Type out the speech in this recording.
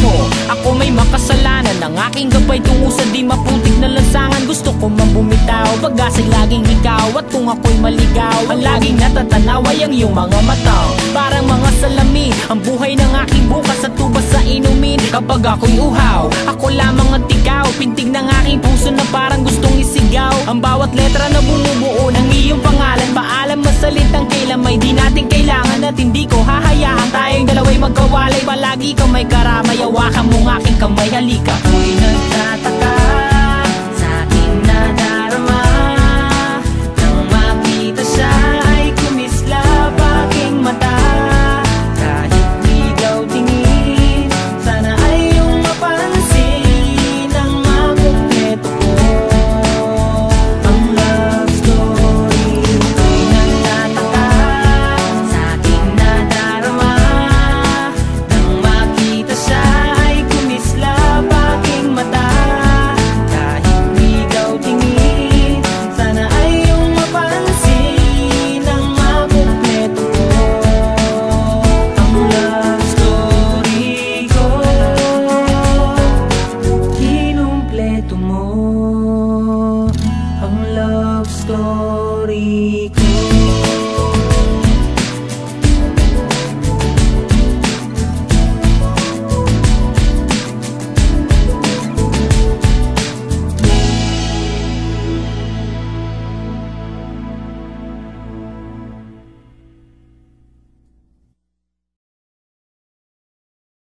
mo. Ako may makasalanan, ang aking gabay tungo sa di maputik na lansangan. Gusto ko man bumitaw, pag-asa'y laging ikaw. At kung ako'y maligaw, ang laging natatanaw ay ang iyong mga mata. Parang mga salamin, ang buhay ng aking bukas at tubas sa inumin. Kapag ako'y uhaw, ako lamang ang tigaw. Pintig ng aking puso na parang gustong isigaw. Ang bawat letra na bumubuo ng iyong pangalan. Paalam masalitang kailan may di natin kailangan. At hindi ko hahayaan tayong dalawa'y magkawalay. Palagi kang may karamay, hawakan mong aking kamay, halika